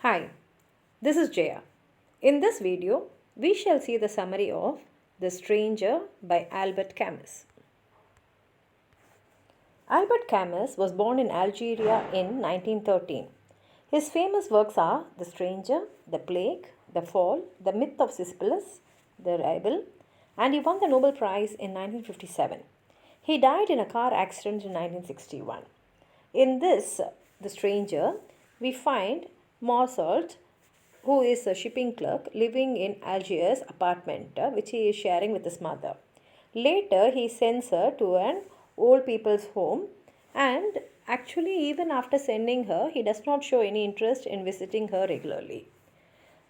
Hi, this is Jaya. In this video, we shall see the summary of The Stranger by Albert Camus. Albert Camus was born in Algeria in 1913. His famous works are The Stranger, The Plague, The Fall, The Myth of Sisyphus, The Rebel, and he won the Nobel Prize in 1957. He died in a car accident in 1961. In this, The Stranger, we find Mozart, who is a shipping clerk, living in Algiers' apartment, which he is sharing with his mother. Later, he sends her to an old people's home, and actually, even after sending her, he does not show any interest in visiting her regularly.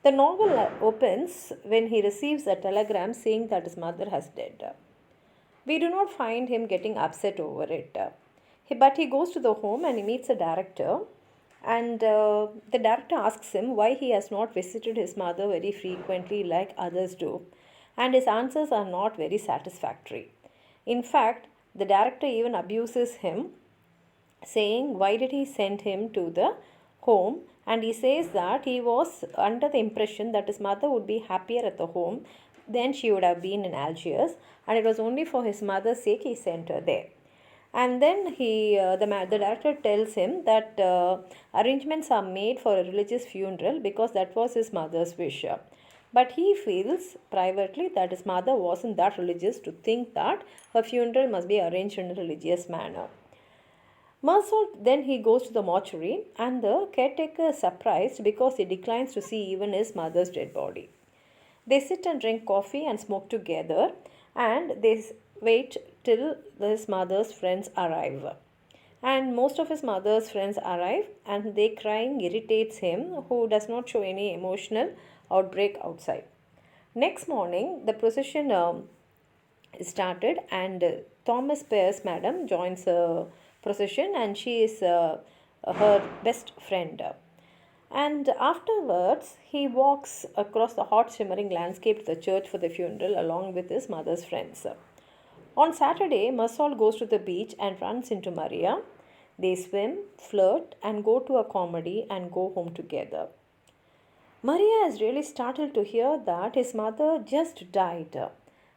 The novel opens when he receives a telegram saying that his mother has died. We do not find him getting upset over it. But he goes to the home and he meets a director, and the director asks him why he has not visited his mother very frequently like others do, and his answers are not very satisfactory. In fact, the director even abuses him, saying why did he send him to the home, and he says that he was under the impression that his mother would be happier at the home than she would have been in Algiers, and it was only for his mother's sake he sent her there. And then the director tells him that arrangements are made for a religious funeral because that was his mother's wish. But he feels privately that his mother wasn't that religious to think that her funeral must be arranged in a religious manner. Mersault then he goes to the mortuary, and the caretaker is surprised because he declines to see even his mother's dead body. They sit and drink coffee and smoke together, and they wait till his mother's friends arrive. And most of his mother's friends arrive, and they crying irritates him, who does not show any emotional outbreak outside. Next morning, the procession is started, and Thomas Pearce madam joins the procession, and she is her best friend. And afterwards, he walks across the hot, shimmering landscape to the church for the funeral along with his mother's friends. On Saturday, Mersault goes to the beach and runs into Maria. They swim, flirt, and go to a comedy and go home together. Maria is really startled to hear that his mother just died,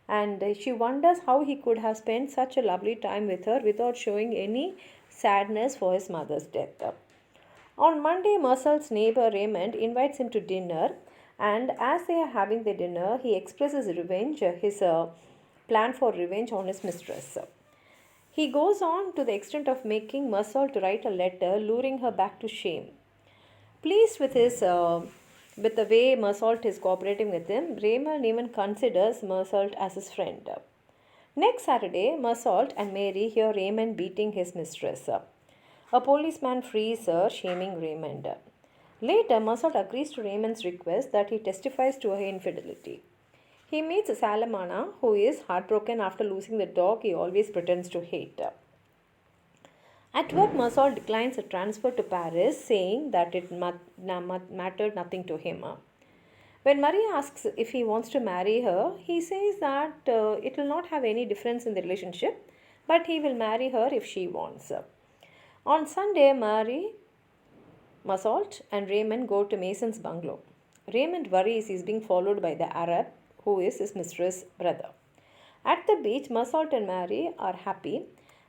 and she wonders how he could have spent such a lovely time with her without showing any sadness for his mother's death. On Monday, Mersault's neighbor Raymond invites him to dinner, and as they are having the dinner, he expresses revenge, his plan for revenge on his mistress. He goes on to the extent of making Mersault to write a letter luring her back to shame. Pleased with the way Mersault is cooperating with him, Raymond even considers Mersault as his friend. Next Saturday, Mersault and Mary hear Raymond beating his mistress. A policeman frees her, shaming Raymond. Later, Mersault agrees to Raymond's request that he testifies to her infidelity. He meets Salamana, who is heartbroken after losing the dog he always pretends to hate. At work, Mersault declines a transfer to Paris, saying that it mattered nothing to him. When Marie asks if he wants to marry her, he says that it will not have any difference in the relationship, but he will marry her if she wants. On Sunday, Mersault and Raymond go to Mason's bungalow. Raymond worries he is being followed by the Arab, who is his mistress' brother. At the beach, Mersault and Mary are happy,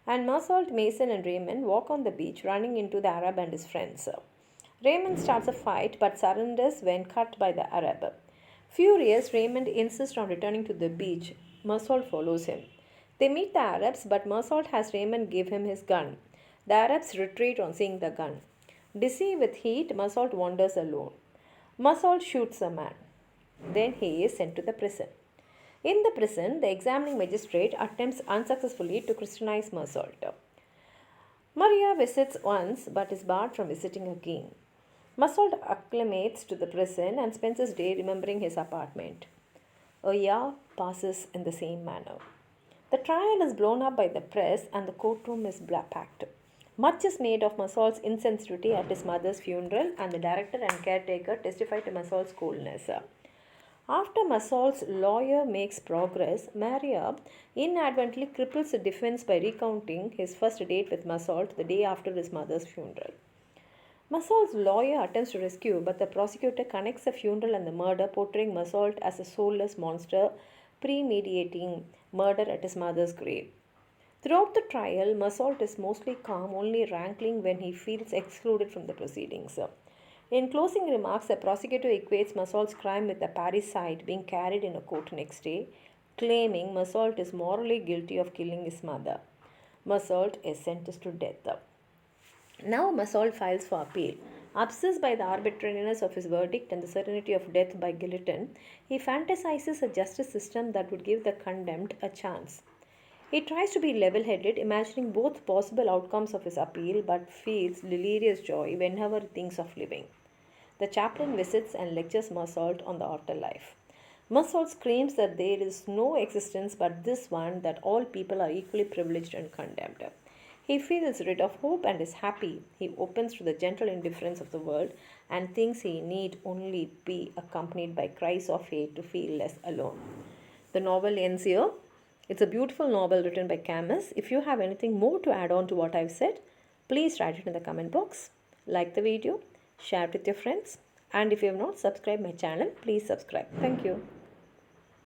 and Mersault, Mason, and Raymond walk on the beach, running into the Arab and his friends. Raymond starts a fight but surrenders when cut by the Arab. Furious, Raymond insists on returning to the beach. Mersault follows him. They meet the Arabs, but Mersault has Raymond give him his gun. The Arabs retreat on seeing the gun. Dizzy with heat, Mersault wanders alone. Mersault shoots a man. Then he is sent to the prison. In the prison, the examining magistrate attempts unsuccessfully to Christianize Mersault. Maria visits once but is barred from visiting again. Mersault acclimates to the prison and spends his day remembering his apartment. A year passes in the same manner. The trial is blown up by the press and the courtroom is packed. Much is made of Mersault's insensitivity at his mother's funeral, and the director and caretaker testify to Mersault's coolness. After Mersault's lawyer makes progress, Maria inadvertently cripples the defense by recounting his first date with Mersault the day after his mother's funeral. Massault's lawyer attempts to rescue, but the prosecutor connects the funeral and the murder, portraying Massault as a soulless monster premeditating murder at his mother's grave. Throughout the trial, Massault is mostly calm, only rankling when he feels excluded from the proceedings. In closing remarks, the prosecutor equates Massault's crime with a parricide being carried in a court next day, claiming Massault is morally guilty of killing his mother. Massault is sentenced to death. Now Massault files for appeal. Obsessed by the arbitrariness of his verdict and the certainty of death by guillotine, he fantasizes a justice system that would give the condemned a chance. He tries to be level headed, imagining both possible outcomes of his appeal, but feels delirious joy whenever he thinks of living. The chaplain visits and lectures Massault on the afterlife. Massault screams that there is no existence but this one, that all people are equally privileged and condemned. He feels rid of hope and is happy. He opens to the gentle indifference of the world and thinks he need only be accompanied by cries of hate to feel less alone. The novel ends here. It's a beautiful novel written by Camus. If you have anything more to add on to what I've said, please write it in the comment box. Like the video, share it with your friends, and if you have not subscribed my channel, please subscribe. Thank you.